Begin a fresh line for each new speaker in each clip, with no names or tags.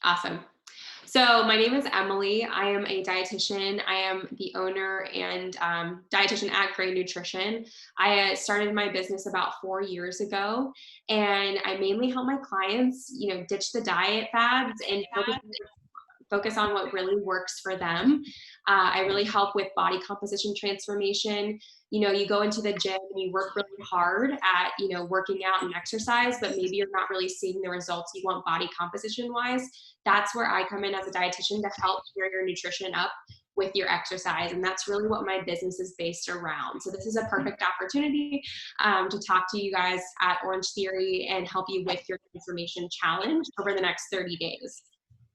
Awesome. So my name is Emily. I am a dietitian. I am the owner and dietitian at Gray Nutrition. I started my business about 4 years ago, and I mainly help my clients, ditch the diet fads and focus on what really works for them. I really help with body composition transformation. You go into the gym and you work really hard at, working out and exercise, but maybe you're not really seeing the results you want body composition wise. That's where I come in as a dietitian to help pair your nutrition up with your exercise. And that's really what my business is based around. So this is a perfect opportunity to talk to you guys at Orange Theory and help you with your transformation challenge over the next 30 days.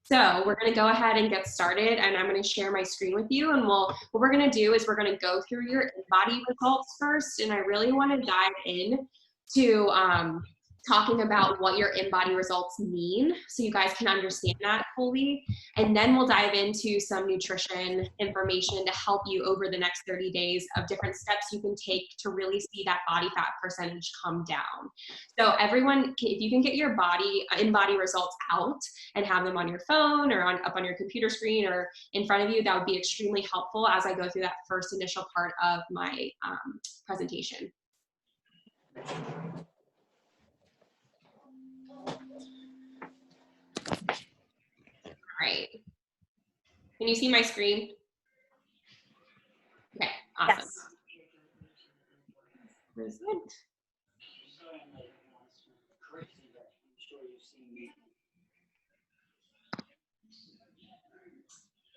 So we're going to go ahead and get started, and I'm going to share my screen with you. And what we're going to do is we're going to go through your InBody results first. And I really want to dive in to talking about what your InBody results mean so you guys can understand that fully. And then we'll dive into some nutrition information to help you over the next 30 days of different steps you can take to really see that body fat percentage come down. So everyone, if you can get your InBody results out and have them on your phone or up on your computer screen or in front of you, that would be extremely helpful as I go through that first initial part of my presentation. All right. Can you see my screen? Okay, awesome. Yes.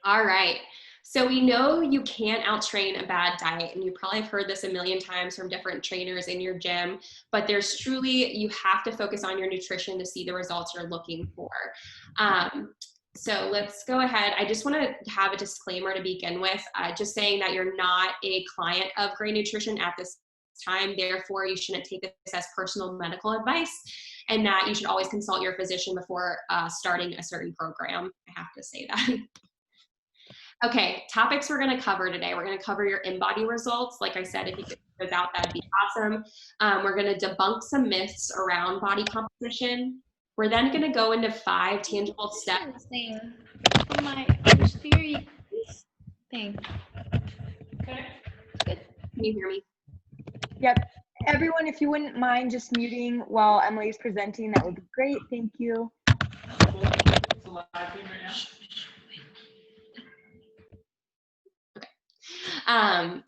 All right. So we know you can't outtrain a bad diet, and you probably have heard this a million times from different trainers in your gym, but you have to focus on your nutrition to see the results you're looking for. So let's go ahead. I just want to have a disclaimer to begin with, just saying that you're not a client of Gray Nutrition at this time. Therefore, you shouldn't take this as personal medical advice, and that you should always consult your physician before starting a certain program. I have to say that. Okay, topics we're going to cover today. We're going to cover your InBody results. Like I said, if you could get those out, that'd be awesome. We're going to debunk some myths around body composition. We're then going to go into 5 tangible steps.
On my Orange Theory thing.
Okay. Good. Can you hear me?
Yep. Everyone, if you wouldn't mind just muting while Emily's presenting, that would be great. Thank you.
It's a live feed right now.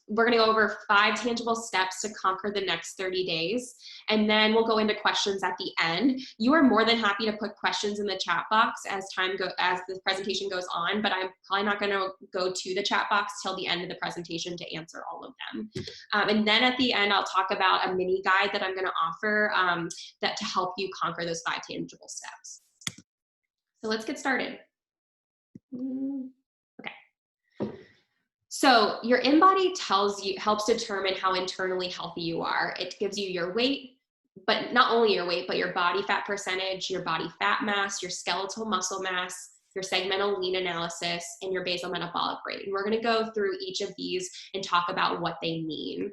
We're going to go over 5 tangible steps to conquer the next 30 days. And then we'll go into questions at the end. You are more than happy to put questions in the chat box as the presentation goes on, but I'm probably not going to go to the chat box till the end of the presentation to answer all of them. And then at the end, I'll talk about a mini guide that I'm going to offer to help you conquer those 5 tangible steps. So let's get started. So your InBody helps determine how internally healthy you are. It gives you your weight, but not only your weight, but your body fat percentage, your body fat mass, your skeletal muscle mass, your segmental lean analysis, and your basal metabolic rate. And we're going to go through each of these and talk about what they mean.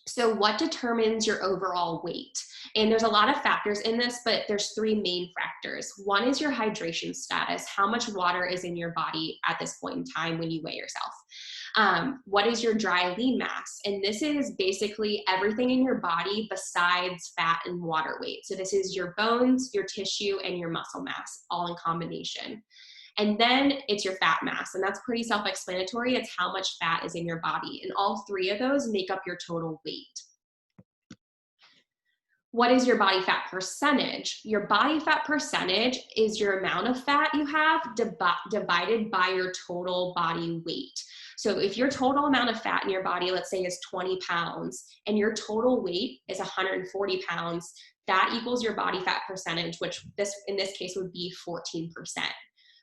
So what determines your overall weight? And there's a lot of factors in this, but there's 3 main factors. One is your hydration status. How much water is in your body at this point in time when you weigh yourself? What is your dry lean mass? And this is basically everything in your body besides fat and water weight. So this is your bones, your tissue, and your muscle mass, all in combination. And then it's your fat mass, and that's pretty self-explanatory. It's how much fat is in your body, and all 3 of those make up your total weight. What is your body fat percentage? Your body fat percentage is your amount of fat you have divided by your total body weight. So if your total amount of fat in your body, let's say, is 20 pounds, and your total weight is 140 pounds, that equals your body fat percentage, which in this case would be 14%.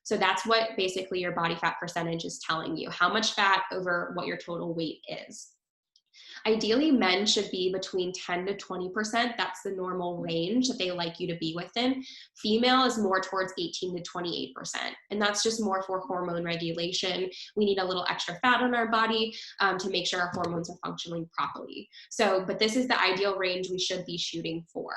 So that's what basically your body fat percentage is telling you, how much fat over what your total weight is. Ideally, men should be between 10 to 20%. That's the normal range that they like you to be within. Female is more towards 18 to 28%. And that's just more for hormone regulation. We need a little extra fat on our body to make sure our hormones are functioning properly. But this is the ideal range we should be shooting for.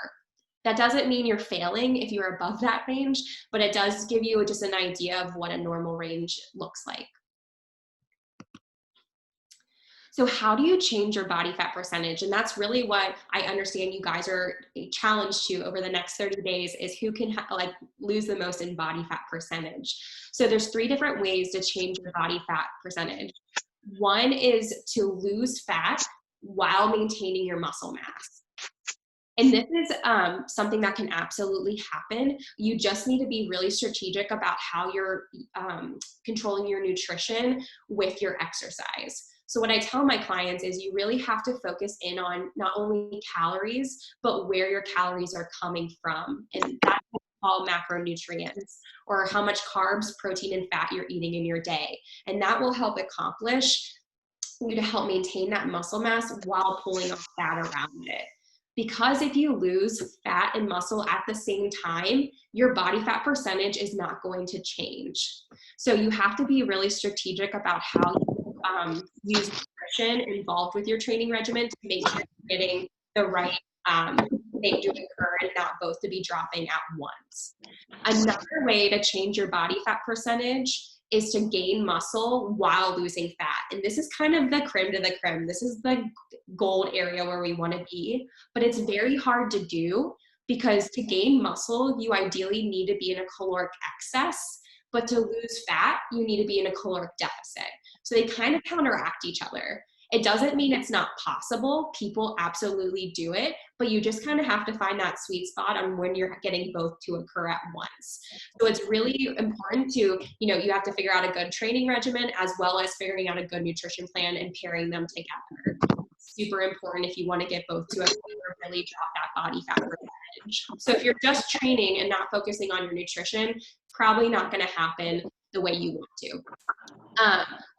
That doesn't mean you're failing if you're above that range, but it does give you just an idea of what a normal range looks like. So how do you change your body fat percentage? And that's really what I understand you guys are challenged to over the next 30 days is who can like lose the most in body fat percentage. So there's 3 different ways to change your body fat percentage. One is to lose fat while maintaining your muscle mass. And this is something that can absolutely happen. You just need to be really strategic about how you're controlling your nutrition with your exercise. So what I tell my clients is you really have to focus in on not only calories, but where your calories are coming from. And that's called macronutrients, or how much carbs, protein, and fat you're eating in your day. And that will help accomplish you to help maintain that muscle mass while pulling off fat around it. Because if you lose fat and muscle at the same time, your body fat percentage is not going to change. So you have to be really strategic about how you use nutrition involved with your training regimen to make sure you're getting the right thing to occur and not both to be dropping at once. Another way to change your body fat percentage is to gain muscle while losing fat. And this is kind of the creme de la creme. This is the gold area where we want to be, but it's very hard to do because to gain muscle, you ideally need to be in a caloric excess, but to lose fat, you need to be in a caloric deficit. So they kind of counteract each other. It doesn't mean it's not possible. People absolutely do it, but you just kind of have to find that sweet spot on when you're getting both to occur at once. So it's really important to, you have to figure out a good training regimen as well as figuring out a good nutrition plan and pairing them together. Super important if you want to get both to occur or really drop that body fat percentage. So if you're just training and not focusing on your nutrition, probably not going to happen the way you want to.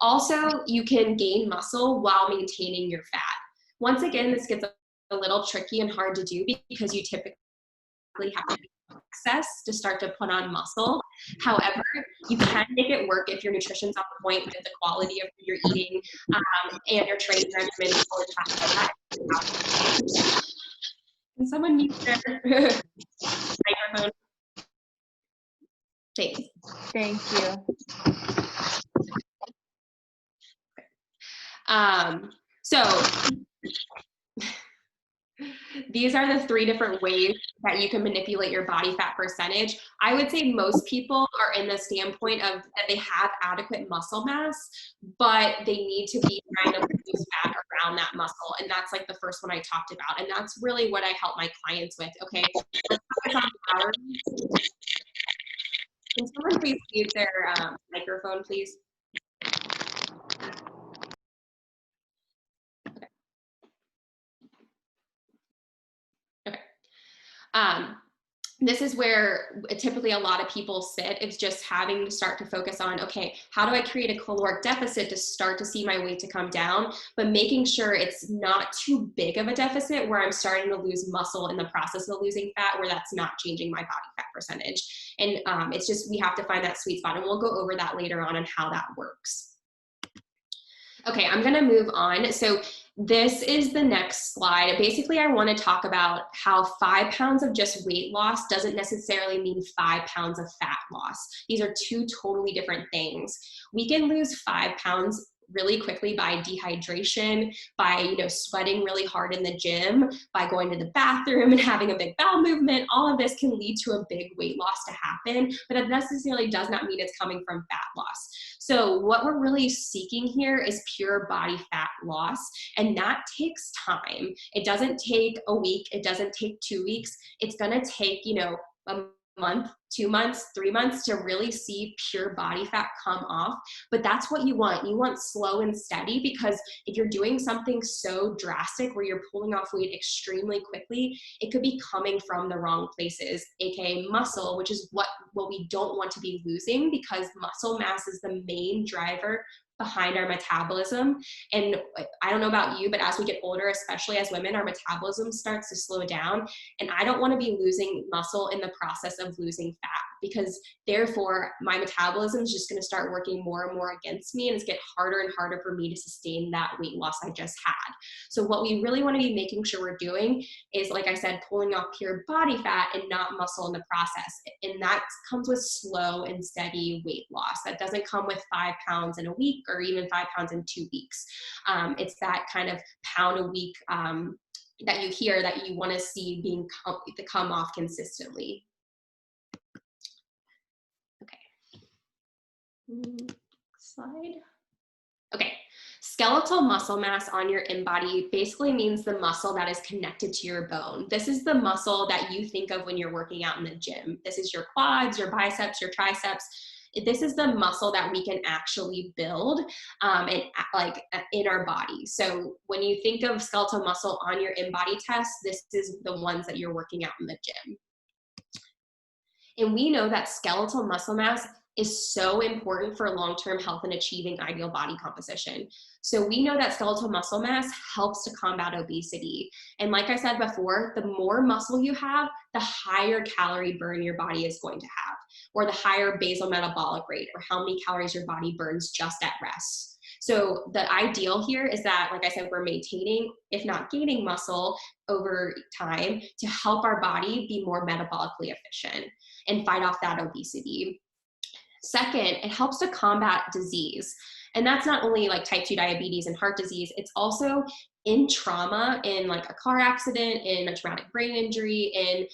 Also, you can gain muscle while maintaining your fat. Once again, this gets a little tricky and hard to do because you typically have to be excess to start to put on muscle. However, you can make it work if your nutrition's on point with the quality of food you're eating and your training regimen. Can someone mute their microphone? Thanks.
Thank you.
So these are the 3 different ways that you can manipulate your body fat percentage. I would say most people are in the standpoint of that they have adequate muscle mass, but they need to be trying to lose fat around that muscle. And that's like the first one I talked about. And that's really what I help my clients with. Okay, let's focus on calories. Can someone please mute their microphone, please? This is where typically a lot of people sit. It's just having to start to focus on, okay, how do I create a caloric deficit to start to see my weight to come down, but making sure it's not too big of a deficit where I'm starting to lose muscle in the process of losing fat, where that's not changing my body fat percentage. And it's just, we have to find that sweet spot, and we'll go over that later on and how that works. Okay, I'm gonna move on. So this is the next slide. Basically, I wanna talk about how 5 pounds of just weight loss doesn't necessarily mean 5 pounds of fat loss. These are 2 totally different things. We can lose 5 pounds really quickly by dehydration, by sweating really hard in the gym, by going to the bathroom and having a big bowel movement. All of this can lead to a big weight loss to happen, but it necessarily does not mean it's coming from fat loss. So what we're really seeking here is pure body fat loss, and that takes time. It doesn't take a week, it doesn't take 2 weeks. It's gonna take a month, 2 months, 3 months to really see pure body fat come off. But that's what you want. You want slow and steady, because if you're doing something so drastic where you're pulling off weight extremely quickly, it could be coming from the wrong places, aka muscle, which is what we don't want to be losing, because muscle mass is the main driver behind our metabolism. And I don't know about you, but as we get older, especially as women, our metabolism starts to slow down. And I don't want to be losing muscle in the process of losing fat. because therefore my metabolism is just going to start working more and more against me, and it's get harder and harder for me to sustain that weight loss I just had. So what we really want to be making sure we're doing is, like I said, pulling off pure body fat and not muscle in the process. And that comes with slow and steady weight loss. That doesn't come with 5 pounds in a week or even 5 pounds in 2 weeks. It's that kind of pound a week that you hear that you want to see to come off consistently. Okay. Slide. Okay. Skeletal muscle mass on your InBody basically means the muscle that is connected to your bone. This is the muscle that you think of when you're working out in the gym. This is your quads, your biceps, your triceps. This is the muscle that we can actually build in our body. So when you think of skeletal muscle on your InBody test, this is the ones that you're working out in the gym. And we know that skeletal muscle mass is so important for long-term health and achieving ideal body composition. So we know that skeletal muscle mass helps to combat obesity. And like I said before, the more muscle you have, the higher calorie burn your body is going to have, or the higher basal metabolic rate, or how many calories your body burns just at rest. So the ideal here is that, like I said, we're maintaining, if not gaining muscle over time to help our body be more metabolically efficient and fight off that obesity. Second, it helps to combat disease. And that's not only like type 2 diabetes and heart disease, it's also in trauma, in like a car accident, in a traumatic brain injury, in,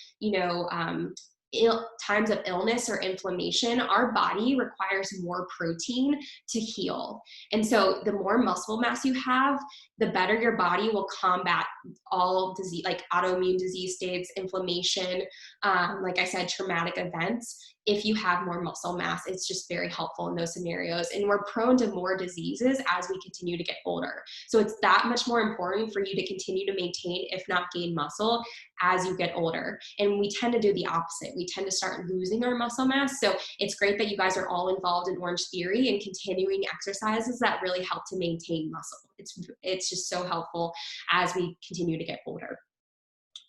times of illness or inflammation. Our body requires more protein to heal. And so the more muscle mass you have, the better your body will combat all disease, like autoimmune disease states, inflammation, like I said, traumatic events. If you have more muscle mass, it's just very helpful in those scenarios. And we're prone to more diseases as we continue to get older. So it's that much more important for you to continue to maintain, if not gain muscle, as you get older. And we tend to do the opposite. We tend to start losing our muscle mass. So it's great that you guys are all involved in Orange Theory and continuing exercises that really help to maintain muscle. It's just so helpful as we continue to get older.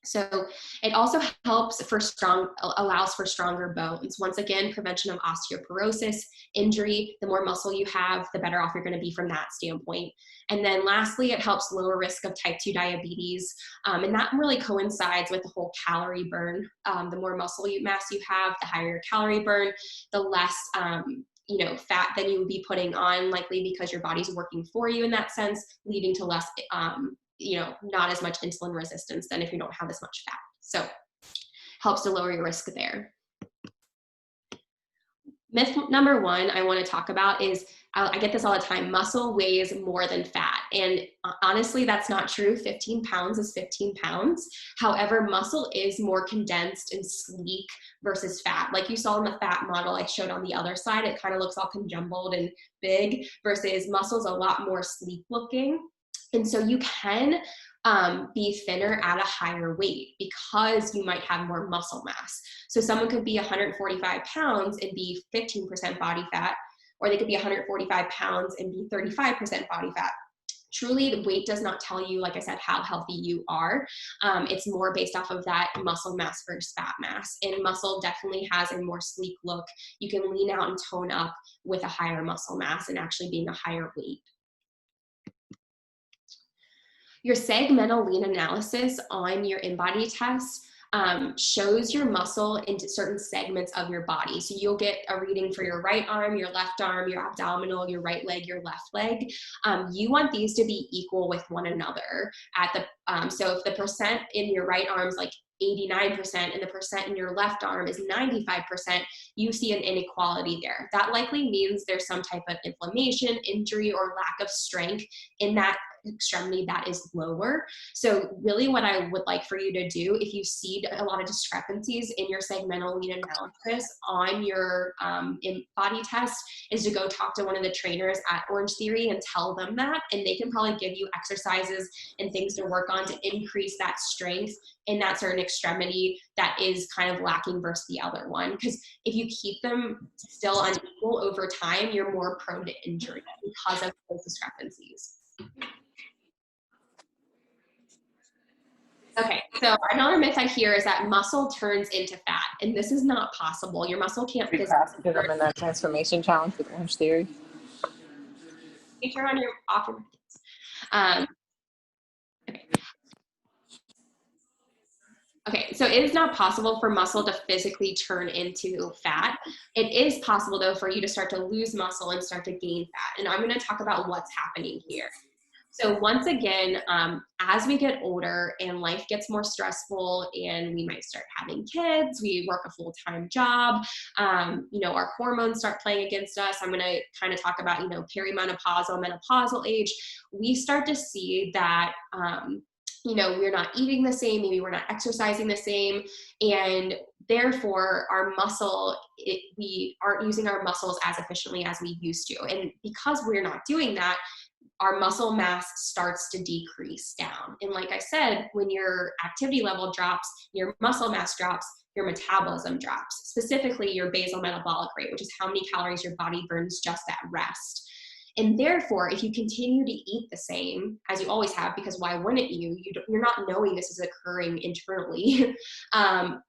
So it also allows for stronger bones. Once again, prevention of osteoporosis, injury. The more muscle you have, the better off you're going to be from that standpoint. And then lastly, it helps lower risk of type 2 diabetes. And that really coincides with the whole calorie burn. The more muscle mass you have, the higher your calorie burn, the less fat than you would be putting on, likely because your body's working for you in that sense, leading to less not as much insulin resistance than if you don't have as much fat. So helps to lower your risk there. Myth number one I want to talk about is, I get this all the time, muscle weighs more than fat. And honestly, that's not true. 15 pounds is 15 pounds. However, muscle is more condensed and sleek versus fat. Like you saw in the fat model I showed on the other side, it kind of looks all conjumbled and big, versus muscle's a lot more sleek looking. And so you can be thinner at a higher weight because you might have more muscle mass. So someone could be 145 pounds and be 15% body fat, or they could be 145 pounds and be 35% body fat. Truly, the weight does not tell you, like I said, how healthy you are. It's more based off of that muscle mass versus fat mass. And muscle definitely has a more sleek look. You can lean out and tone up with a higher muscle mass and actually being a higher weight. Your segmental lean analysis on your InBody test shows your muscle into certain segments of your body. So you'll get a reading for your right arm, your left arm, your abdominal, your right leg, your left leg. You want these to be equal with one another. So if the percent in your right arm is like 89% and the percent in your left arm is 95%, you see an inequality there. That likely means there's some type of inflammation, injury, or lack of strength in that extremity that is lower. So really what I would like for you to do, if you see a lot of discrepancies in your segmental lean analysis on your InBody test, is to go talk to one of the trainers at Orange Theory and tell them that, and they can probably give you exercises and things to work on to increase that strength in that certain extremity that is kind of lacking versus the other one. Because if you keep them still unequal over time, you're more prone to injury because of those discrepancies. Okay, so another myth I hear is that muscle turns into fat, and this is not possible. Your muscle can't
Pretty
physically
fast because I'm in that transformation challenge with Orange Theory.
turn on your off your methods. Um, okay. Okay, so it is not possible for muscle to physically turn into fat. It is possible though for you to start to lose muscle and start to gain fat. And I'm going to talk about what's happening here. So once again, as we get older and life gets more stressful and we might start having kids, we work a full-time job, our hormones start playing against us. I'm going to kind of talk about, perimenopausal, menopausal age. We start to see that, we're not eating the same, maybe we're not exercising the same, and therefore our muscle, we aren't using our muscles as efficiently as we used to. And because we're not doing that, our muscle mass starts to decrease down. And like I said, when your activity level drops, your muscle mass drops, your metabolism drops, specifically your basal metabolic rate, which is how many calories your body burns just at rest. And therefore, if you continue to eat the same as you always have, because why wouldn't you? You're not knowing this is occurring internally.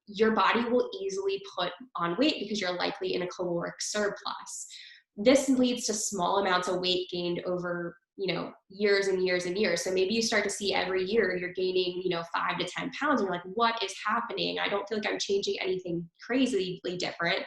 Your body will easily put on weight because you're likely in a caloric surplus. This leads to small amounts of weight gained over years and years and years. So maybe you start to see every year you're gaining 5 to 10 pounds, and you're like, what is happening? I don't feel like I'm changing anything crazily different.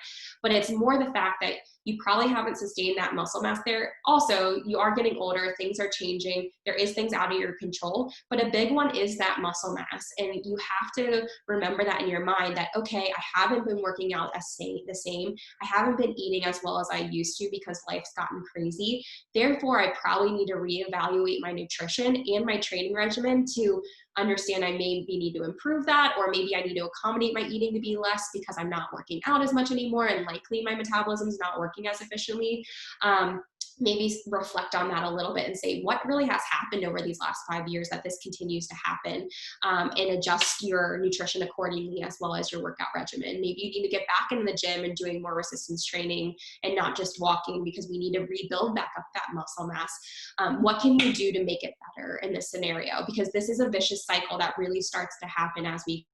But it's more the fact that you probably haven't sustained that muscle mass there. Also, you are getting older, things are changing, there is things out of your control, but a big one is that muscle mass. And you have to remember that in your mind that, okay, I haven't been working out the same, I haven't been eating as well as I used to because life's gotten crazy. Therefore, I probably need to reevaluate my nutrition and my training regimen to understand I maybe need to improve that, or maybe I need to accommodate my eating to be less because I'm not working out as much anymore and likely my metabolism is not working as efficiently. Maybe reflect on that a little bit and say, what really has happened over these last 5 years that this continues to happen, and adjust your nutrition accordingly as well as your workout regimen. Maybe you need to get back in the gym and doing more resistance training and not just walking because we need to rebuild back up that muscle mass. What can you do to make it better in this scenario? Because this is a vicious cycle that really starts to happen as we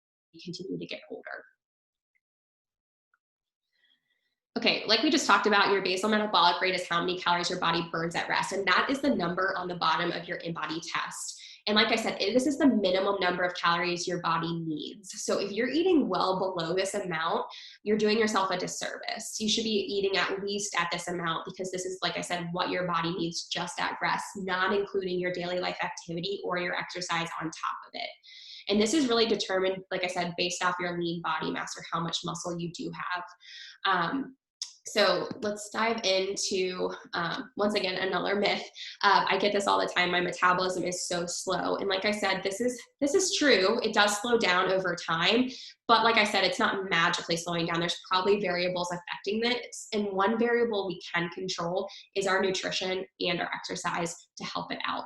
continue to get older. Okay, like we just talked about, your basal metabolic rate is how many calories your body burns at rest, and that is the number on the bottom of your InBody test. And like I said, this is the minimum number of calories your body needs. So if you're eating well below this amount, you're doing yourself a disservice. You should be eating at least at this amount because this is, like I said, what your body needs just at rest, not including your daily life activity or your exercise on top of it. And this is really determined, like I said, based off your lean body mass or how much muscle you do have. So let's dive into, once again, another myth. I get this all the time. My metabolism is so slow. And like I said, this is true. It does slow down over time. But like I said, it's not magically slowing down. There's probably variables affecting this. And one variable we can control is our nutrition and our exercise to help it out.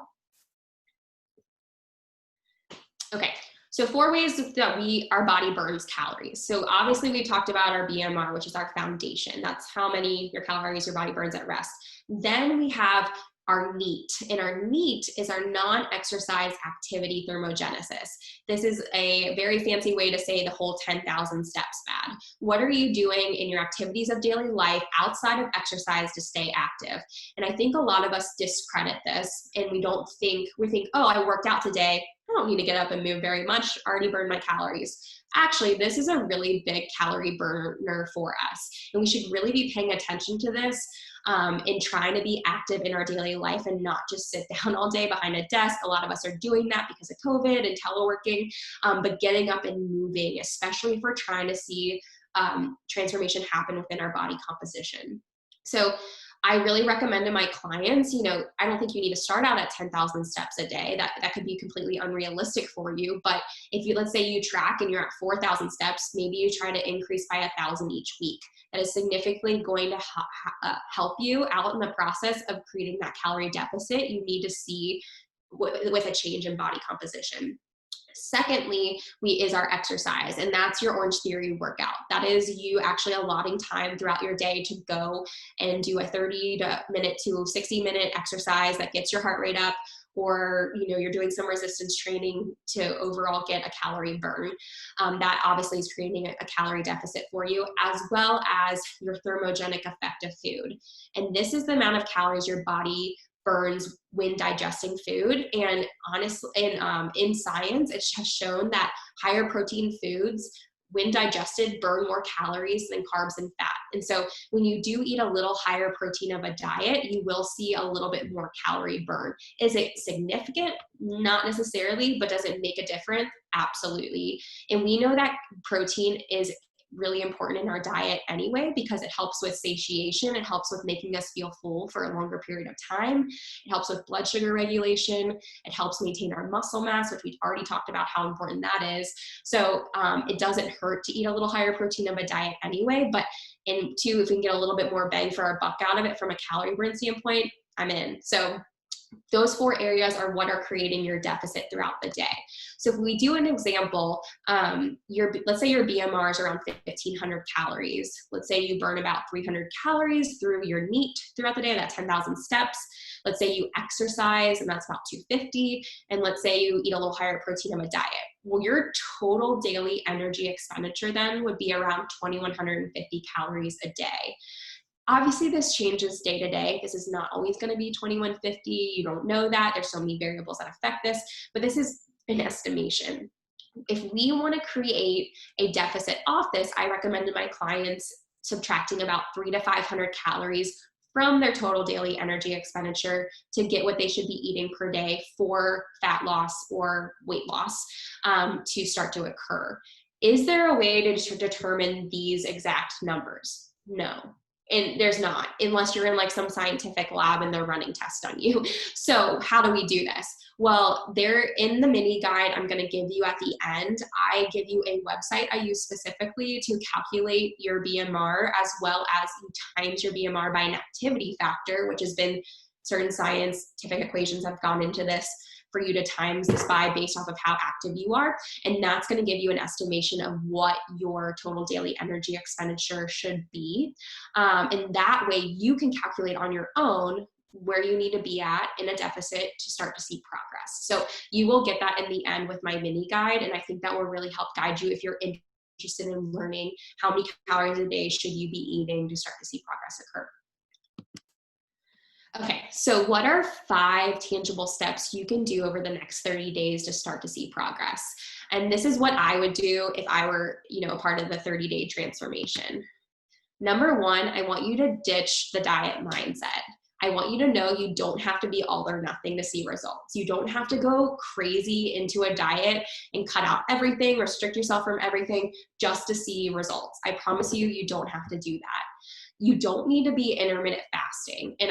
Okay. So 4 ways that our body burns calories. So obviously we talked about our BMR, which is our foundation. That's how many your calories your body burns at rest. Then we have our NEAT, and our NEAT is our non-exercise activity thermogenesis. This is a very fancy way to say the whole 10,000 steps fad. What are you doing in your activities of daily life outside of exercise to stay active? And I think a lot of us discredit this, and we think, oh, I worked out today, I don't need to get up and move very much, already burned my calories. Actually, this is a really big calorie burner for us. And we should really be paying attention to this and trying to be active in our daily life and not just sit down all day behind a desk. A lot of us are doing that because of COVID and teleworking, but getting up and moving, especially if we're trying to see transformation happen within our body composition. So I really recommend to my clients, I don't think you need to start out at 10,000 steps a day. That could be completely unrealistic for you. But if you, let's say you track and you're at 4,000 steps, maybe you try to increase by 1,000 each week. That is significantly going to help you out in the process of creating that calorie deficit you need to see with a change in body composition. Secondly, is our exercise, and that's your Orange Theory workout. That is you actually allotting time throughout your day to go and do a 30-minute to 60-minute exercise that gets your heart rate up, or you're doing some resistance training to overall get a calorie burn. That obviously is creating a calorie deficit for you, as well as your thermogenic effect of food. And this is the amount of calories your body burns when digesting food. And honestly, in science, it has shown that higher protein foods, when digested, burn more calories than carbs and fat. And so when you do eat a little higher protein of a diet, you will see a little bit more calorie burn. Is it significant? Not necessarily, but does it make a difference? Absolutely. And we know that protein is really important in our diet anyway, because it helps with satiation. It helps with making us feel full for a longer period of time. It helps with blood sugar regulation. It helps maintain our muscle mass, which we've already talked about how important that is. So it doesn't hurt to eat a little higher protein of a diet anyway, but and two, if we can get a little bit more bang for our buck out of it from a calorie burn standpoint, I'm in. So those 4 areas are what are creating your deficit throughout the day. So if we do an example, let's say your BMR is around 1,500 calories. Let's say you burn about 300 calories through your NEAT throughout the day, that's 10,000 steps. Let's say you exercise, and that's about 250. And let's say you eat a little higher protein of a diet. Well, your total daily energy expenditure then would be around 2,150 calories a day. Obviously, this changes day to day. This is not always going to be 2150. You don't know that. There's so many variables that affect this, but this is an estimation. If we want to create a deficit off this, I recommend to my clients subtracting about 300 to 500 calories from their total daily energy expenditure to get what they should be eating per day for fat loss or weight loss to start to occur. Is there a way to determine these exact numbers? No. And there's not, unless you're in like some scientific lab and they're running tests on you. So how do we do this? Well, there in the mini guide I'm going to give you at the end, I give you a website I use specifically to calculate your BMR, as well as you times your BMR by an activity factor, which has been certain scientific equations have gone into this for you to times this by based off of how active you are. And that's going to give you an estimation of what your total daily energy expenditure should be. And that way you can calculate on your own where you need to be at in a deficit to start to see progress. So you will get that in the end with my mini guide. And I think that will really help guide you if you're interested in learning how many calories a day should you be eating to start to see progress occur. Okay, so what are 5 tangible steps you can do over the next 30 days to start to see progress? And this is what I would do if I were, a part of the 30-day transformation. Number 1, I want you to ditch the diet mindset. I want you to know you don't have to be all or nothing to see results. You don't have to go crazy into a diet and cut out everything, restrict yourself from everything just to see results. I promise you, you don't have to do that. You don't need to be intermittent fasting. And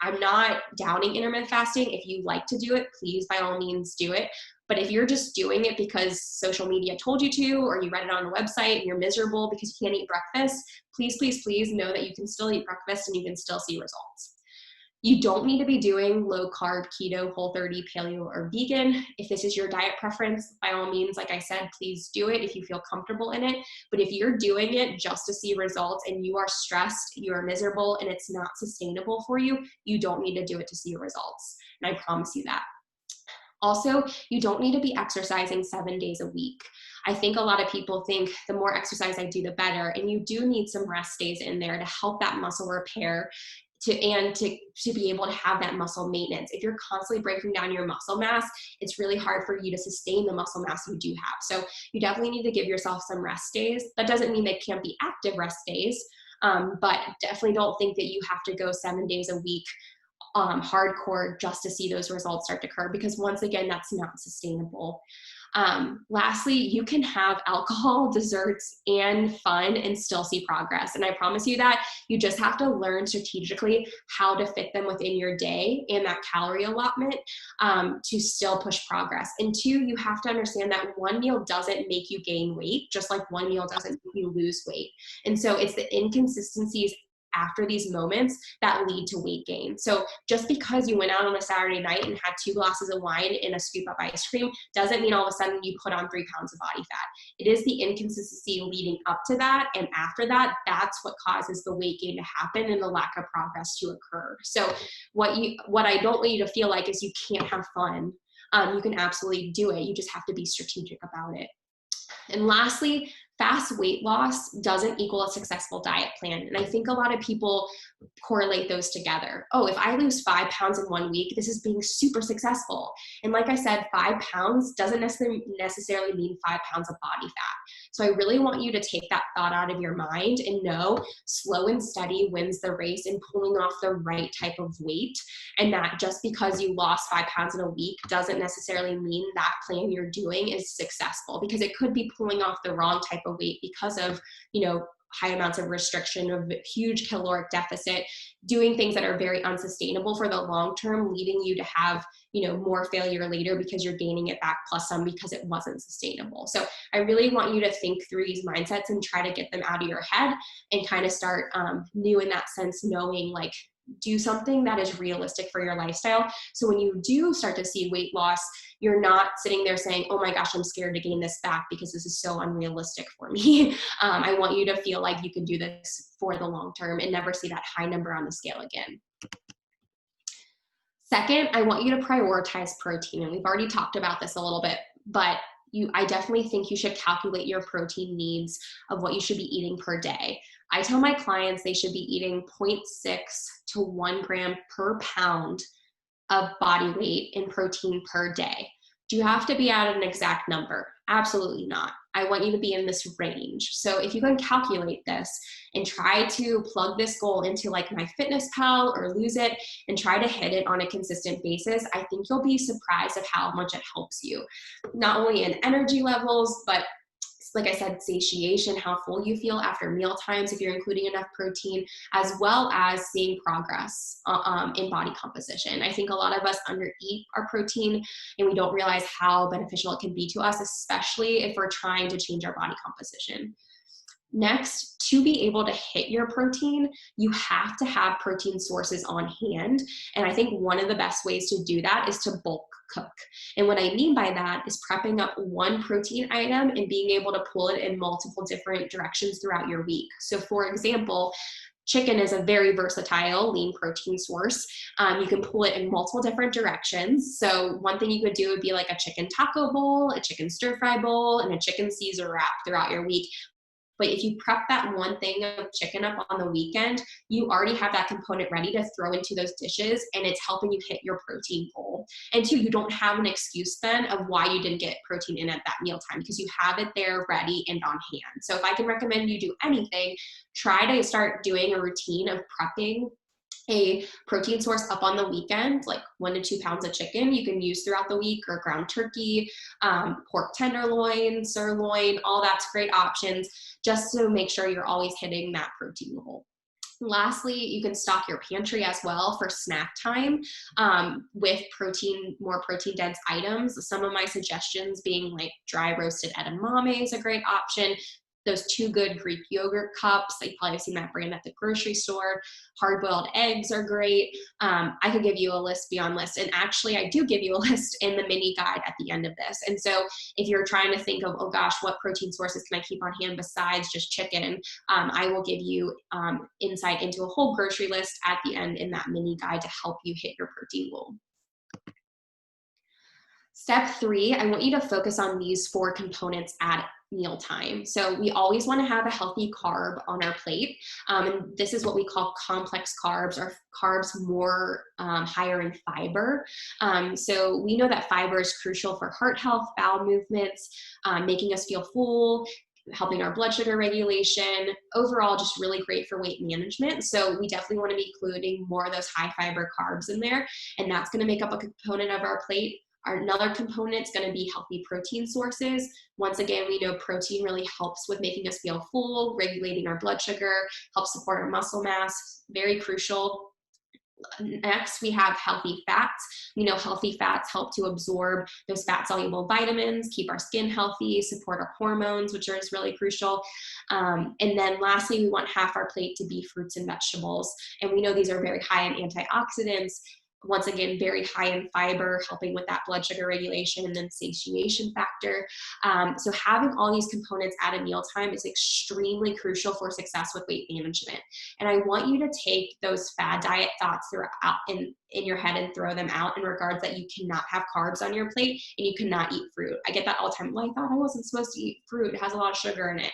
I'm not downing intermittent fasting. If you like to do it, please, by all means, do it. But if you're just doing it because social media told you to, or you read it on a website and you're miserable because you can't eat breakfast, please, please, please know that you can still eat breakfast and you can still see results. You don't need to be doing low carb, keto, Whole30, paleo, or vegan. If this is your diet preference, by all means, like I said, please do it if you feel comfortable in it. But if you're doing it just to see results and you are stressed, you are miserable, and it's not sustainable for you, you don't need to do it to see results. And I promise you that. Also, you don't need to be exercising 7 days a week. I think a lot of people think the more exercise I do, the better. And you do need some rest days in there to help that muscle repair to be able to have that muscle maintenance. If you're constantly breaking down your muscle mass, it's really hard for you to sustain the muscle mass you do have. So you definitely need to give yourself some rest days. That doesn't mean they can't be active rest days, but definitely don't think that you have to go 7 days a week hardcore just to see those results start to occur, because once again, that's not sustainable. Lastly, you can have alcohol, desserts, and fun and still see progress. And I promise you that you just have to learn strategically how to fit them within your day and that calorie allotment to still push progress. And 2, you have to understand that one meal doesn't make you gain weight, just like one meal doesn't make you lose weight. And so it's the inconsistencies after these moments that lead to weight gain. So just because you went out on a Saturday night and had 2 glasses of wine and a scoop of ice cream doesn't mean all of a sudden you put on 3 pounds of body fat. It is the inconsistency leading up to that and after that, that's what causes the weight gain to happen and the lack of progress to occur. So what I don't want you to feel like is you can't have fun. You can absolutely do it. You just have to be strategic about it. And lastly, fast weight loss doesn't equal a successful diet plan. And I think a lot of people correlate those together. Oh, if I lose 5 pounds in 1 week, this is being super successful. And like I said, 5 pounds doesn't necessarily mean 5 pounds of body fat. So I really want you to take that thought out of your mind and know slow and steady wins the race in pulling off the right type of weight. And that just because you lost 5 pounds in a week doesn't necessarily mean that plan you're doing is successful, because it could be pulling off the wrong type of weight because of, high amounts of restriction, of huge caloric deficit, doing things that are very unsustainable for the long term, leading you to have, more failure later because you're gaining it back plus some because it wasn't sustainable. So I really want you to think through these mindsets and try to get them out of your head and kind of start new in that sense, knowing like, do something that is realistic for your lifestyle. So when you do start to see weight loss, you're not sitting there saying, oh my gosh, I'm scared to gain this back because this is so unrealistic for me. I want you to feel like you can do this for the long term and never see that high number on the scale again. Second, I want you to prioritize protein. And we've already talked about this a little bit, but I definitely think you should calculate your protein needs of what you should be eating per day. I tell my clients they should be eating 0.6 to 1 gram per pound of body weight in protein per day. Do you have to be at an exact number? Absolutely not. I want you to be in this range. So if you can calculate this and try to plug this goal into like MyFitnessPal or Lose It and try to hit it on a consistent basis, I think you'll be surprised at how much it helps you. Not only in energy levels, but like I said, satiation, how full you feel after meal times if you're including enough protein, as well as seeing progress in body composition. I think a lot of us undereat our protein and we don't realize how beneficial it can be to us, especially if we're trying to change our body composition. Next, to be able to hit your protein, you have to have protein sources on hand. And I think one of the best ways to do that is to bulk cook. And what I mean by that is prepping up one protein item and being able to pull it in multiple different directions throughout your week. So for example, chicken is a very versatile lean protein source. You can pull it in multiple different directions. So one thing you could do would be like a chicken taco bowl, a chicken stir fry bowl, and a chicken Caesar wrap throughout your week. But if you prep that one thing of chicken up on the weekend, you already have that component ready to throw into those dishes, and it's helping you hit your protein goal. And two, you don't have an excuse then of why you didn't get protein in at that mealtime because you have it there ready and on hand. So if I can recommend you do anything, try to start doing a routine of prepping a protein source up on the weekend, like 1 to 2 pounds of chicken you can use throughout the week, or ground turkey, pork tenderloin, sirloin, all that's great options just to make sure you're always hitting that protein goal. Lastly, you can stock your pantry as well for snack time with more protein dense items. Some of my suggestions being like dry roasted edamame is a great option. Those 2 good Greek yogurt cups, you've probably seen that brand at the grocery store. Hard-boiled eggs are great. I could give you a list beyond list. And actually, I do give you a list in the mini guide at the end of this. And so if you're trying to think of, oh gosh, what protein sources can I keep on hand besides just chicken? I will give you insight into a whole grocery list at the end in that mini guide to help you hit your protein goal. Step 3, I want you to focus on these 4 components at mealtime. So we always want to have a healthy carb on our plate. And this is what we call complex carbs, or carbs more higher in fiber. So we know that fiber is crucial for heart health, bowel movements, making us feel full, helping our blood sugar regulation, overall just really great for weight management. So we definitely want to be including more of those high fiber carbs in there, and that's going to make up a component of our plate. Another component is going to be healthy protein sources. Once again, we know protein really helps with making us feel full, regulating our blood sugar, helps support our muscle mass, very crucial. Next, we have healthy fats. We know healthy fats help to absorb those fat-soluble vitamins, keep our skin healthy, support our hormones, which is really crucial. And then lastly, we want half our plate to be fruits and vegetables. And we know these are very high in antioxidants, once again, very high in fiber, helping with that blood sugar regulation and then satiation factor. So having all these components at a mealtime is extremely crucial for success with weight management. And I want you to take those fad diet thoughts throughout in your head and throw them out in regards that you cannot have carbs on your plate and you cannot eat fruit. I get that all the time. Well, I thought I wasn't supposed to eat fruit. It has a lot of sugar in it.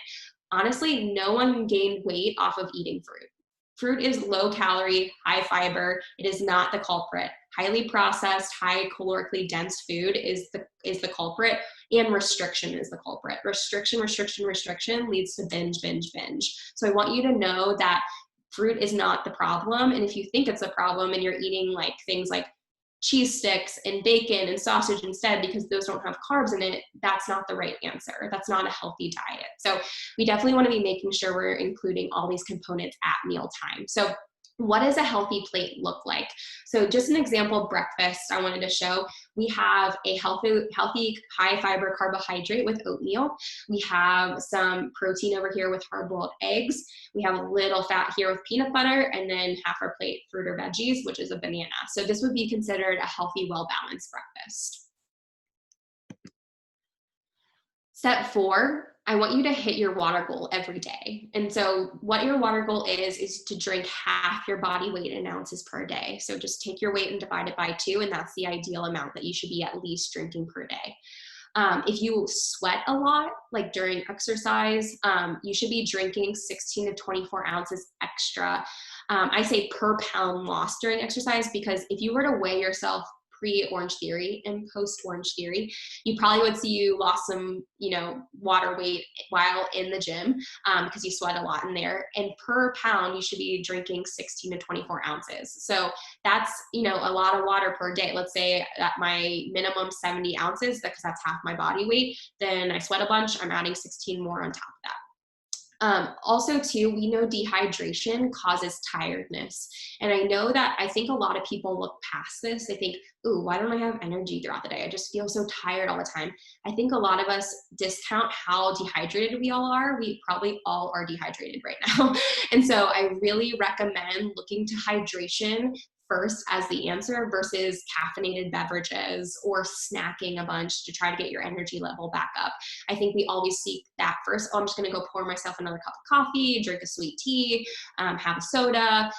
Honestly, no one gained weight off of eating fruit. Fruit is low calorie, high fiber. It is not the culprit. Highly processed, high calorically dense food is the culprit, and restriction is the culprit. Restriction leads to binge. So I want you to know that fruit is not the problem. And if you think it's a problem and you're eating like things like cheese sticks and bacon and sausage instead because those don't have carbs in it, that's not the right answer. That's not a healthy diet. So we definitely want to be making sure we're including all these components at mealtime. So what does a healthy plate look like? So just an example, breakfast I wanted to show. We have a healthy high fiber carbohydrate with oatmeal. We have some protein over here with hard-boiled eggs. We have a little fat here with peanut butter, and then half our plate fruit or veggies, which is a banana. So this would be considered a healthy, well-balanced breakfast. Step 4, I want you to hit your water goal every day. And so what your water goal is to drink half your body weight in ounces per day. So just take your weight and divide it by 2, and that's the ideal amount that you should be at least drinking per day. If you sweat a lot, like during exercise, you should be drinking 16 to 24 ounces extra. I say per pound lost during exercise, because if you were to weigh yourself pre-Orange Theory and post-Orange Theory, you probably would see you lost some, water weight while in the gym because you sweat a lot in there. And per pound, you should be drinking 16 to 24 ounces. So that's, a lot of water per day. Let's say that my minimum 70 ounces, because that's half my body weight, then I sweat a bunch, I'm adding 16 more on top of that. Also too, we know dehydration causes tiredness. And I think a lot of people look past this. They think, ooh, why don't I have energy throughout the day? I just feel so tired all the time. I think a lot of us discount how dehydrated we all are. We probably all are dehydrated right now. And so I really recommend looking to hydration first as the answer versus caffeinated beverages or snacking a bunch to try to get your energy level back up. I think we always seek that first. Oh, I'm just going to go pour myself another cup of coffee, drink a sweet tea, have a soda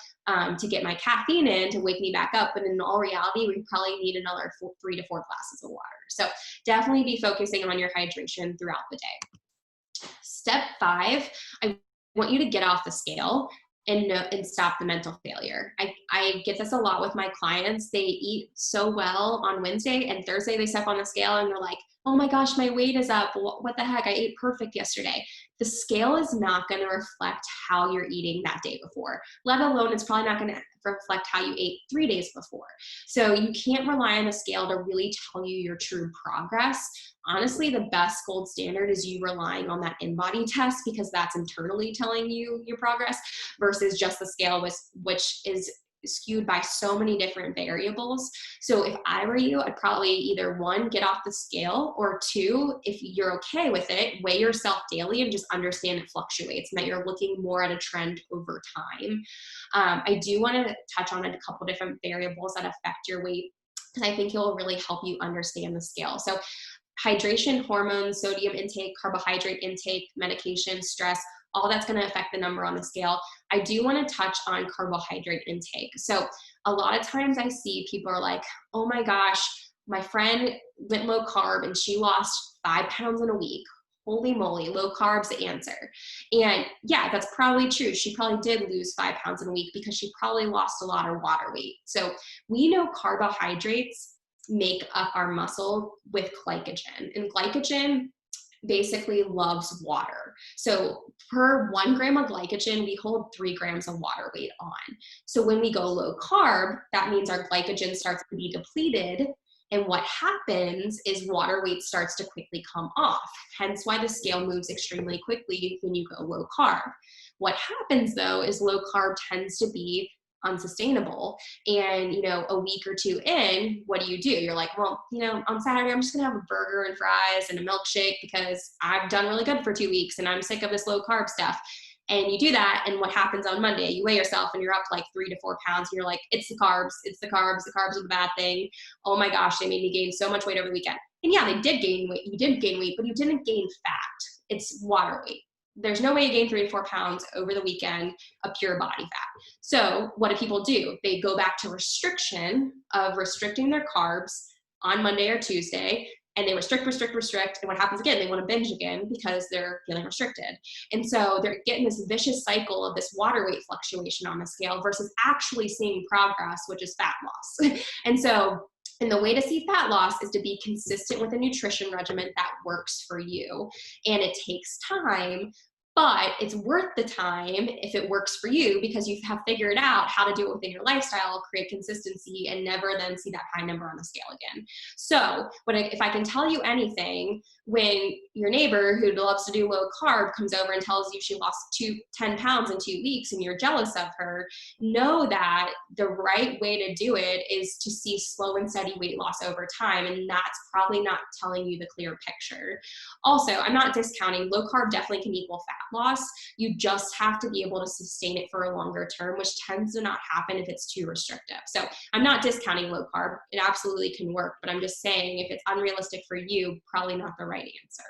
to get my caffeine in to wake me back up. But in all reality, we probably need another 3 to 4 glasses of water. So definitely be focusing on your hydration throughout the day. Step 5, I want you to get off the scale and stop the mental failure. I get this a lot with my clients. They eat so well on Wednesday, and Thursday they step on the scale and they're like, oh my gosh, my weight is up. What the heck? I ate perfect yesterday. The scale is not going to reflect how you're eating that day before, let alone it's probably not going to reflect how you ate 3 days before. So you can't rely on the scale to really tell you your true progress. Honestly, the best gold standard is you relying on that InBody test, because that's internally telling you your progress versus just the scale, which is skewed by so many different variables. So if I were you, I'd probably either 1, get off the scale, or 2, if you're okay with it, weigh yourself daily and just understand it fluctuates and that you're looking more at a trend over time. I do want to touch on a couple different variables that affect your weight, because I think it will really help you understand the scale. So hydration, hormones, sodium intake, carbohydrate intake, medication, stress, all that's going to affect the number on the scale. I do want to touch on carbohydrate intake. So a lot of times I see people are like, oh my gosh, my friend went low carb and she lost 5 pounds in a week. Holy moly, low carb's the answer. And yeah, that's probably true. She probably did lose 5 pounds in a week because she probably lost a lot of water weight. So we know carbohydrates make up our muscle with glycogen, and glycogen basically loves water. So per 1 gram of glycogen, we hold 3 grams of water weight on. So when we go low carb, that means our glycogen starts to be depleted. And what happens is water weight starts to quickly come off. Hence why the scale moves extremely quickly when you go low carb. What happens though is low carb tends to be unsustainable. And, you know, a week or two in, what do? You're like, well, you know, on Saturday, I'm just going to have a burger and fries and a milkshake because I've done really good for 2 weeks and I'm sick of this low carb stuff. And you do that, and what happens on Monday? You weigh yourself and you're up like 3 to 4 pounds, and you're like, it's the carbs, the carbs are the bad thing. Oh my gosh, they made me gain so much weight over the weekend. And yeah, they did gain weight. You did gain weight, but you didn't gain fat. It's water weight. There's no way you gain 3 to 4 pounds over the weekend of pure body fat. So what do people do? They go back to restriction of restricting their carbs on Monday or Tuesday, and they restrict. And what happens again? They want to binge again because they're feeling restricted. And so they're getting this vicious cycle of this water weight fluctuation on the scale versus actually seeing progress, which is fat loss. And the way to see fat loss is to be consistent with a nutrition regimen that works for you. And it takes time, but it's worth the time if it works for you because you have figured out how to do it within your lifestyle, create consistency, and never then see that high number on the scale again. So if I can tell you anything, when your neighbor who loves to do low carb comes over and tells you she lost 10 pounds in 2 weeks and you're jealous of her, know that the right way to do it is to see slow and steady weight loss over time. And that's probably not telling you the clear picture. Also, I'm not discounting low carb definitely can equal fat loss. You just have to be able to sustain it for a longer term, which tends to not happen if it's too restrictive. So I'm not discounting low carb. It absolutely can work, but I'm just saying if it's unrealistic for you, probably not the right answer.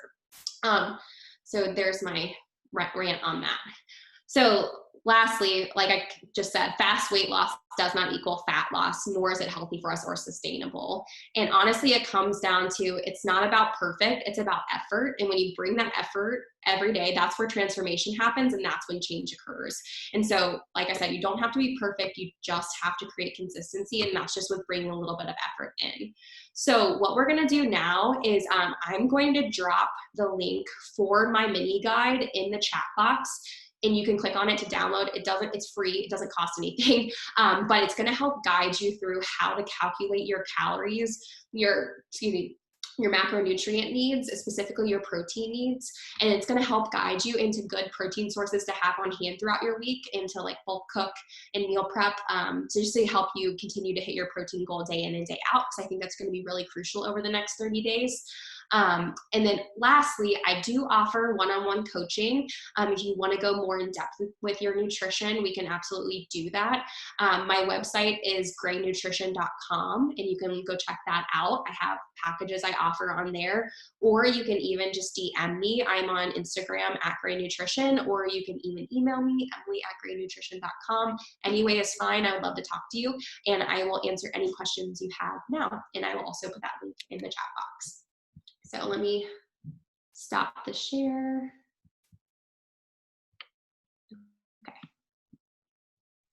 So there's my rant on that. So lastly, like I just said, fast weight loss does not equal fat loss, nor is it healthy for us or sustainable. And honestly, it comes down to, it's not about perfect, it's about effort. And when you bring that effort every day, that's where transformation happens and that's when change occurs. And so, like I said, you don't have to be perfect, you just have to create consistency, and that's just with bringing a little bit of effort in. So what we're gonna do now is I'm going to drop the link for my mini guide in the chat box. And you can click on it to download. It's free, it doesn't cost anything, but it's gonna help guide you through how to calculate your calories, your macronutrient needs, specifically your protein needs. And it's gonna help guide you into good protein sources to have on hand throughout your week and to like bulk cook and meal prep, so just to help you continue to hit your protein goal day in and day out, because I think that's gonna be really crucial over the next 30 days. And then lastly, I do offer one-on-one coaching. If you want to go more in depth with your nutrition, we can absolutely do that. My website is graynutrition.com, and you can go check that out. I have packages I offer on there, or you can even just DM me. I'm on Instagram at graynutrition, or you can even email me, emily@graynutrition.com. Any way is fine. I would love to talk to you, and I will answer any questions you have now. And I will also put that link in the chat box. So let me stop the share. Okay.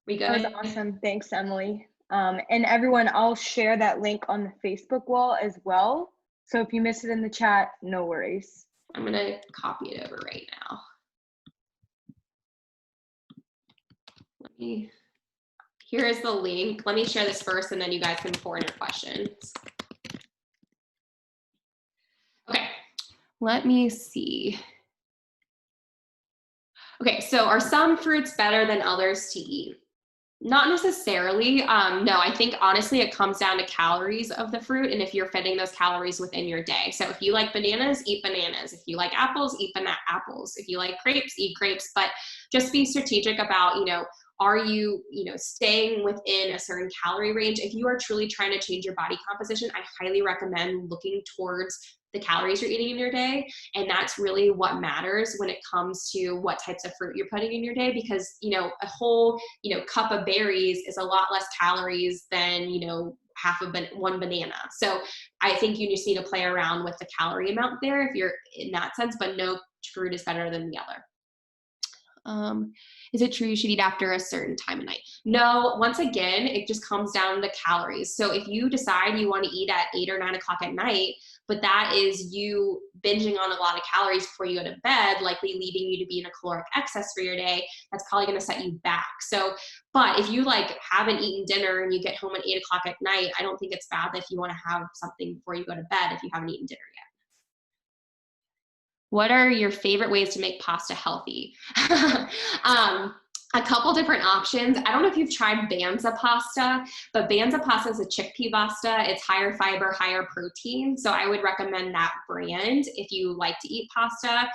We good?
That was awesome. Thanks, Emily. And everyone, I'll share that link on the Facebook wall as well. So if you miss it in the chat, no worries.
I'm gonna copy it over right now. Here is the link. Let me share this first and then you guys can pour in your questions. Okay, let me see. Okay, so are some fruits better than others to eat? Not necessarily. No, I think honestly it comes down to calories of the fruit and if you're fitting those calories within your day. So if you like bananas, eat bananas. If you like apples, eat apples. If you like grapes, eat grapes. But just be strategic about, are you, staying within a certain calorie range? If you are truly trying to change your body composition, I highly recommend looking towards the calories you're eating in your day. And that's really what matters when it comes to what types of fruit you're putting in your day, because, a whole, cup of berries is a lot less calories than, half of one banana. So I think you just need to play around with the calorie amount there if you're in that sense, but no fruit is better than the other. Is it true you should eat after a certain time of night? No, once again, it just comes down to calories. So if you decide you want to eat at 8 or 9 o'clock at night, but that is you binging on a lot of calories before you go to bed, likely leading you to be in a caloric excess for your day, that's probably going to set you back. So, but if you haven't eaten dinner and you get home at 8 o'clock at night, I don't think it's bad that if you want to have something before you go to bed if you haven't eaten dinner yet. What are your favorite ways to make pasta healthy? a couple different options. I don't know if you've tried Banza pasta, but Banza pasta is a chickpea pasta. It's higher fiber, higher protein. So I would recommend that brand if you like to eat pasta.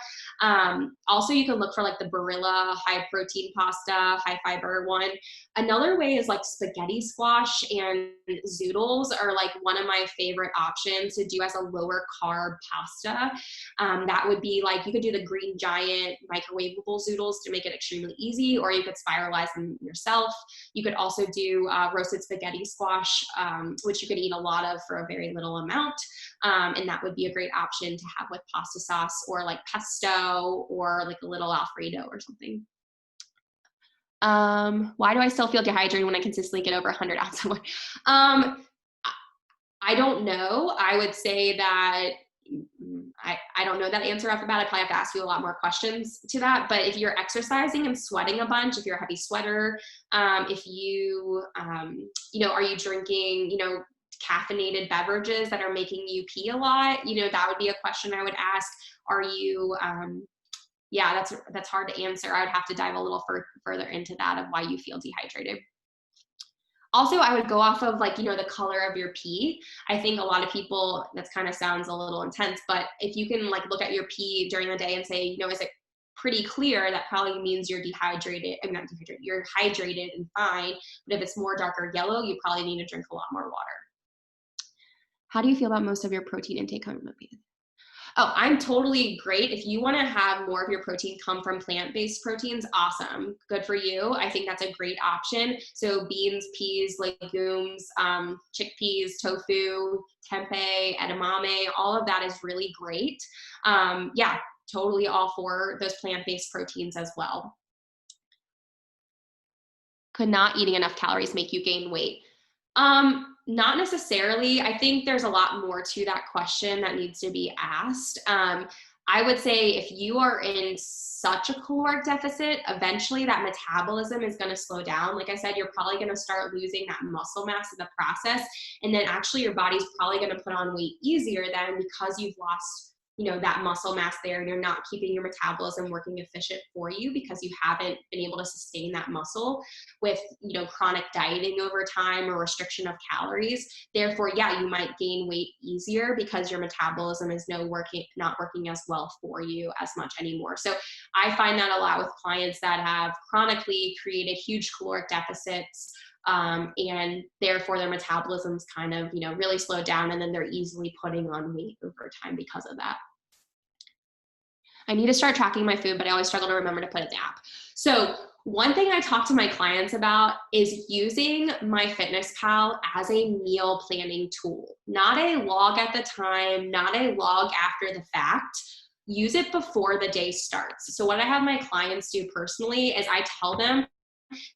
Also, you can look for like the Barilla high protein pasta, high fiber one. Another way is like spaghetti squash and zoodles are like one of my favorite options to do as a lower carb pasta. That would be like, you could do the Green Giant microwavable zoodles to make it extremely easy, or you could spiralize them yourself. You could also do roasted spaghetti squash, which you could eat a lot of for a very little amount. And that would be a great option to have with pasta sauce or like pesto or like a little Alfredo or something. Why do I still feel dehydrated when I consistently get over 100 ounces of water? I don't know. I would say that I don't know that answer off the bat. I probably have to ask you a lot more questions to that. But if you're exercising and sweating a bunch, if you're a heavy sweater, if you, are you drinking, caffeinated beverages that are making you pee a lot? That would be a question I would ask. Are you, yeah, that's hard to answer. I would have to dive a little further into that of why you feel dehydrated. Also, I would go off of like, the color of your pee. I think a lot of people, that kind of sounds a little intense, but if you can like look at your pee during the day and say, is it pretty clear, that probably means you're dehydrated. I'm not dehydrated, you're hydrated and fine. But if it's more darker yellow, you probably need to drink a lot more water. How do you feel about most of your protein intake coming from pee? Oh, I'm totally great. If you want to have more of your protein come from plant-based proteins, awesome. Good for you. I think that's a great option. So beans, peas, legumes, chickpeas, tofu, tempeh, edamame, all of that is really great. Yeah, totally all for those plant-based proteins as well. Could not eating enough calories make you gain weight? Not necessarily. I think there's a lot more to that question that needs to be asked. I would say if you are in such a caloric deficit, eventually that metabolism is going to slow down. Like I said, you're probably going to start losing that muscle mass in the process. And then actually your body's probably going to put on weight easier then, because you've lost that muscle mass there, and you're not keeping your metabolism working efficient for you because you haven't been able to sustain that muscle with, chronic dieting over time or restriction of calories. Therefore, yeah, you might gain weight easier because your metabolism is not working as well for you as much anymore. So I find that a lot with clients that have chronically created huge caloric deficits, and therefore their metabolism's kind of, really slowed down, and then they're easily putting on weight over time because of that. I need to start tracking my food, but I always struggle to remember to put it in the app. So one thing I talk to my clients about is using MyFitnessPal as a meal planning tool, not a log at the time, not a log after the fact. Use it before the day starts. So what I have my clients do personally is I tell them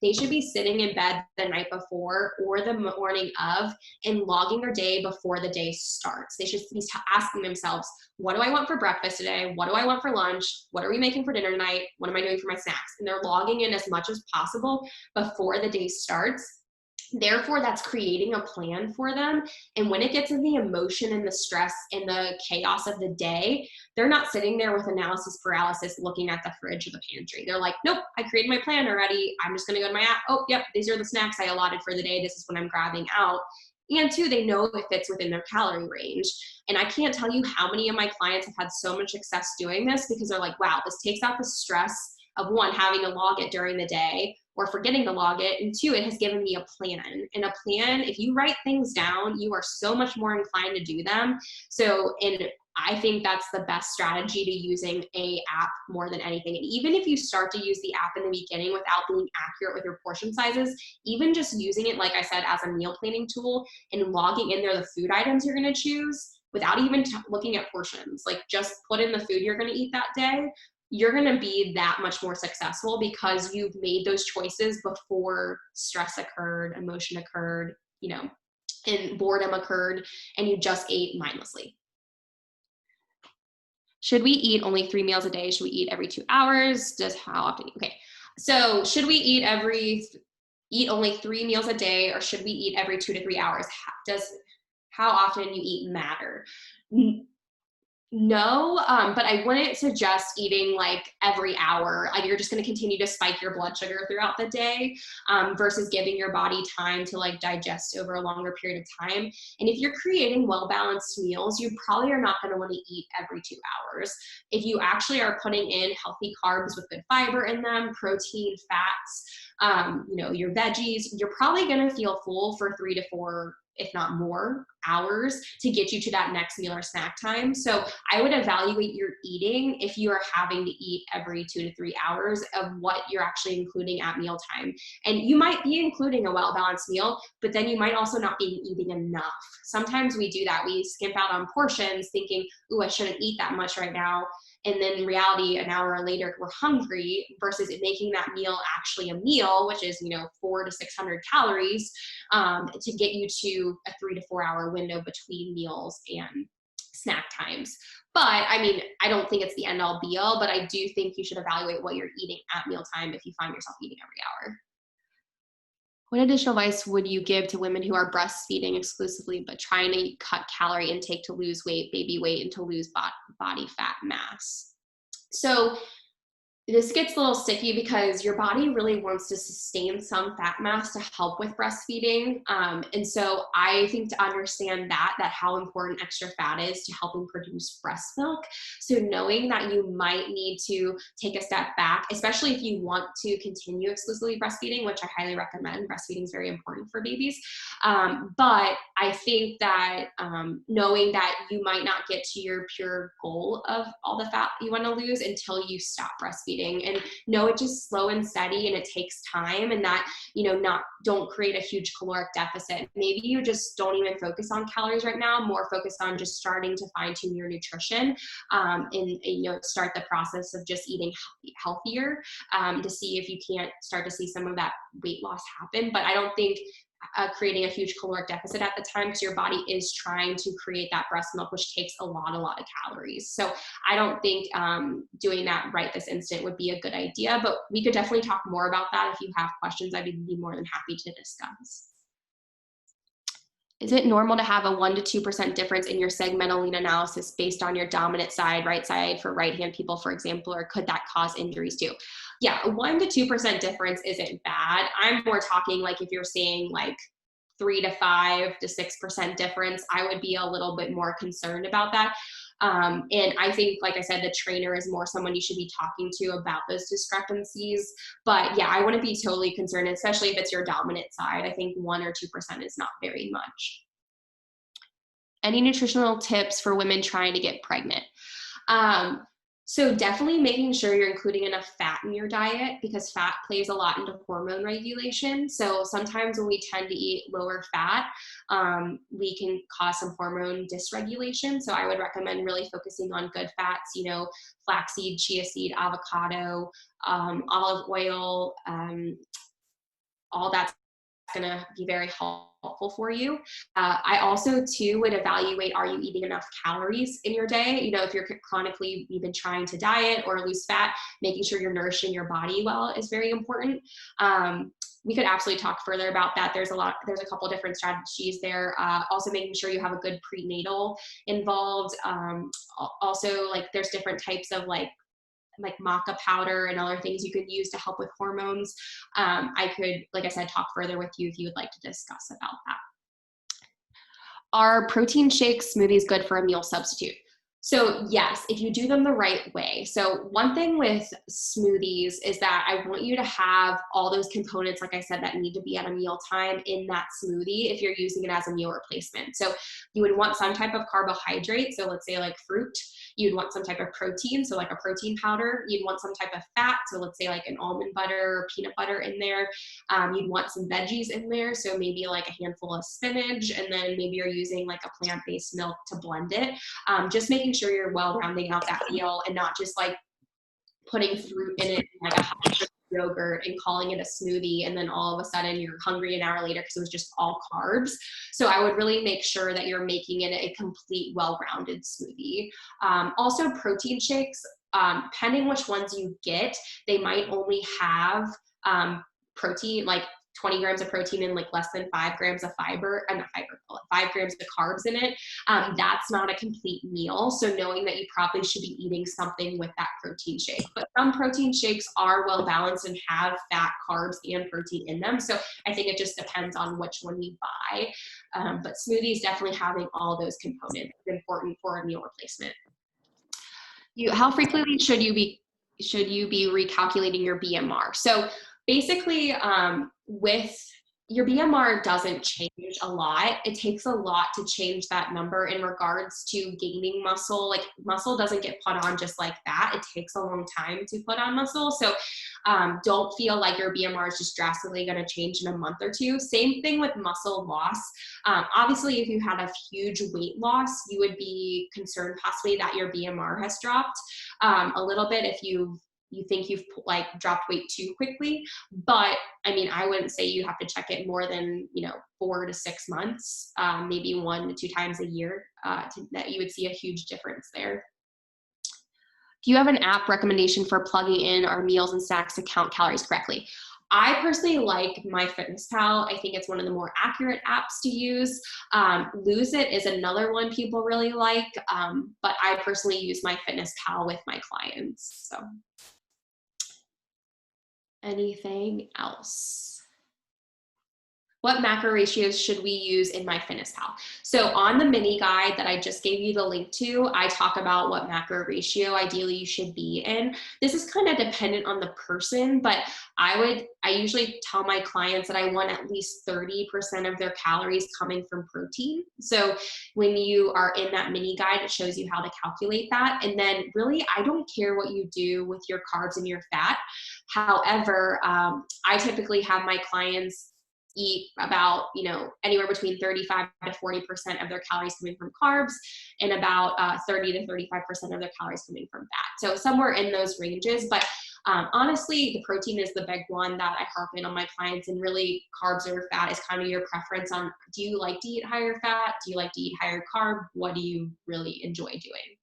they should be sitting in bed the night before or the morning of and logging their day before the day starts. They should be asking themselves, what do I want for breakfast today? What do I want for lunch? What are we making for dinner tonight? What am I doing for my snacks? And they're logging in as much as possible before the day starts. Therefore, that's creating a plan for them. And when it gets in the emotion and the stress and the chaos of the day, they're not sitting there with analysis paralysis looking at the fridge or the pantry. They're like, nope, I created my plan already. I'm just going to go to my app. Oh, yep, these are the snacks I allotted for the day. This is what I'm grabbing out. And two, they know it fits within their calorie range. And I can't tell you how many of my clients have had so much success doing this, because they're like, wow, this takes out the stress of one, having to log it during the day or forgetting to log it. And two, it has given me a plan. And a plan, if you write things down, you are so much more inclined to do them. So, and I think that's the best strategy to using a app more than anything. And even if you start to use the app in the beginning without being accurate with your portion sizes, even just using it, like I said, as a meal planning tool and logging in there the food items you're going to choose without even looking at portions, like just put in the food you're going to eat that day, you're going to be that much more successful because you've made those choices before stress occurred, emotion occurred, and boredom occurred, and you just ate mindlessly. Should we eat only 3 meals a day? Should we eat every 2 hours? How often? Okay. So should we eat only 3 meals a day, or should we eat every 2 to 3 hours? How often you eat matter? No, but I wouldn't suggest eating like every hour. Like you're just going to continue to spike your blood sugar throughout the day, versus giving your body time to like digest over a longer period of time. And if you're creating well-balanced meals, you probably are not going to want to eat every 2 hours. If you actually are putting in healthy carbs with good fiber in them, protein, fats, your veggies, you're probably going to feel full for 3 to 4, if not more, hours to get you to that next meal or snack time. So I would evaluate your eating if you are having to eat every 2 to 3 hours of what you're actually including at mealtime. And you might be including a well-balanced meal, but then you might also not be eating enough. Sometimes we do that. We skimp out on portions thinking, ooh, I shouldn't eat that much right now. And then in reality, an hour later, we're hungry, versus it making that meal actually a meal, which is, 400 to 600 calories, to get you to a 3 to 4 hour window between meals and snack times. But I mean, I don't think it's the end all be all, but I do think you should evaluate what you're eating at mealtime if you find yourself eating every hour. What additional advice would you give to women who are breastfeeding exclusively, but trying to cut calorie intake to lose weight, baby weight, and to lose body fat mass? So this gets a little sticky because your body really wants to sustain some fat mass to help with breastfeeding. And so I think to understand that how important extra fat is to helping produce breast milk. So knowing that you might need to take a step back, especially if you want to continue exclusively breastfeeding, which I highly recommend. Breastfeeding is very important for babies. But I think that knowing that you might not get to your pure goal of all the fat you want to lose until you stop breastfeeding. And know it just slow and steady, and it takes time, and that, don't create a huge caloric deficit. Maybe you just don't even focus on calories right now, more focus on just starting to fine tune your nutrition, and start the process of just eating healthier, to see if you can't start to see some of that weight loss happen. But I don't think creating a huge caloric deficit at the time, because your body is trying to create that breast milk, which takes a lot of calories. So I don't think doing that right this instant would be a good idea, but we could definitely talk more about that. If you have questions, I'd be more than happy to discuss. Is it normal to have a 1% to 2% difference in your segmental lean analysis based on your dominant side, right side for right-hand people, for example, or could that cause injuries too? Yeah, a 1% to 2% difference isn't bad. I'm more talking like if you're seeing like 3 to 5 to 6% difference, I would be a little bit more concerned about that. And I think, like I said, the trainer is more someone you should be talking to about those discrepancies. But yeah, I wouldn't be totally concerned, especially if it's your dominant side. I think 1% or 2% is not very much. Any nutritional tips for women trying to get pregnant? So definitely making sure you're including enough fat in your diet, because fat plays a lot into hormone regulation. So sometimes when we tend to eat lower fat, we can cause some hormone dysregulation. So I would recommend really focusing on good fats, flaxseed, chia seed, avocado, olive oil, all that's going to be very helpful for you. I also too would evaluate, are you eating enough calories in your day? If you've been trying to diet or lose fat, making sure you're nourishing your body well is very important. We could absolutely talk further about that. There's a couple different strategies there. Also making sure you have a good prenatal involved. Also, there's different types of like maca powder and other things you could use to help with hormones. I could, like I said, talk further with you if you would like to discuss about that. Are protein shakes, smoothies good for a meal substitute? So yes, if you do them the right way. So one thing with smoothies is that I want you to have all those components, like I said, that need to be at a meal time in that smoothie if you're using it as a meal replacement. So you would want some type of carbohydrate. So let's say like fruit. You'd want some type of protein, so like a protein powder. You'd want some type of fat, so let's say like an almond butter or peanut butter in there. You'd want some veggies in there, so maybe like a handful of spinach, and then maybe you're using like a plant-based milk to blend it. Just making sure you're well rounding out that meal and not just like putting fruit in it, like a hot yogurt, and calling it a smoothie, and then all of a sudden you're hungry an hour later because it was just all carbs. So I would really make sure that you're making it a complete, well-rounded smoothie. Also, protein shakes, depending which ones you get, they might only have protein, like 20 grams of protein and like less than 5 grams of fiber, not fiber, 5 grams of carbs in it, that's not a complete meal. So knowing that you probably should be eating something with that protein shake. But some protein shakes are well balanced and have fat, carbs, and protein in them. So I think it just depends on which one you buy. But smoothies definitely having all those components is important for a meal replacement. How frequently should you be recalculating your BMR? So basically, with your BMR doesn't change a lot. It takes a lot to change that number in regards to gaining muscle. Like muscle doesn't get put on just like that. It takes a long time to put on muscle. So don't feel like your BMR is just drastically going to change in a month or two. Same thing with muscle loss. Obviously, if you had a huge weight loss, you would be concerned possibly that your BMR has dropped a little bit if you think you've like dropped weight too quickly. But I mean, I wouldn't say you have to check it more than 4 to 6 months, maybe 1 to 2 times a year, that you would see a huge difference there. Do you have an app recommendation for plugging in our meals and snacks to count calories correctly? I personally like MyFitnessPal. I think it's one of the more accurate apps to use. Lose It is another one people really like, but I personally use MyFitnessPal with my clients. So, anything else? What macro ratios should we use in MyFitnessPal? So on the mini guide that I just gave you the link to, I talk about what macro ratio ideally you should be in. This is kind of dependent on the person, but I usually tell my clients that I want at least 30% of their calories coming from protein. So when you are in that mini guide, it shows you how to calculate that. And then really, I don't care what you do with your carbs and your fat. However, I typically have my clients eat about, anywhere between 35 to 40% of their calories coming from carbs and about 30 to 35% of their calories coming from fat. So somewhere in those ranges. But honestly, the protein is the big one that I harp in on my clients, and really carbs or fat is kind of your preference on, do you like to eat higher fat? Do you like to eat higher carb? What do you really enjoy doing?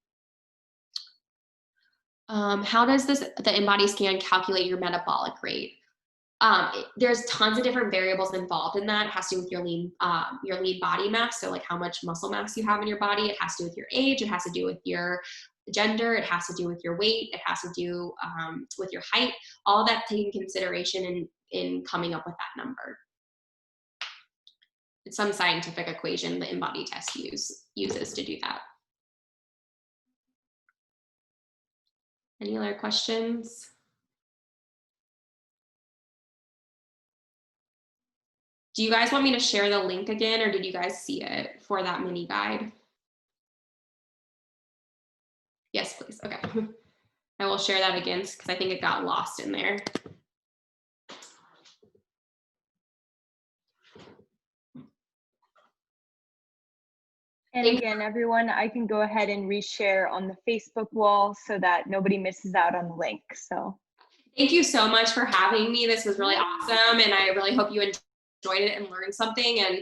How does the InBody Scan calculate your metabolic rate? There's tons of different variables involved in that. It has to do with your lean body mass. So like how much muscle mass you have in your body. It has to do with your age. It has to do with your gender. It has to do with your weight. It has to do with your height. All that taken consideration in coming up with that number. It's some scientific equation the InBody test uses to do that. Any other questions? Do you guys want me to share the link again, or did you guys see it for that mini guide? Yes, please. Okay. I will share that again because I think it got lost in there.
And again, everyone, I can go ahead and reshare on the Facebook wall so that nobody misses out on the link. So
thank you so much for having me. This was really awesome, and I really hope you enjoyed it and learned something. And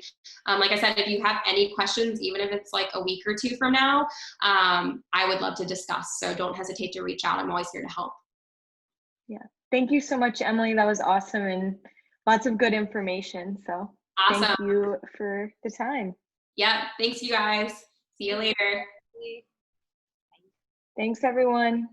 like I said, if you have any questions, even if it's like a week or 2 from now, I would love to discuss. So don't hesitate to reach out. I'm always here to help.
yeah, thank you so much, Emily. That was awesome and lots of good information. So
Awesome.
Thank you for the time.
Yeah, thanks you guys. See you later.
Thanks, everyone.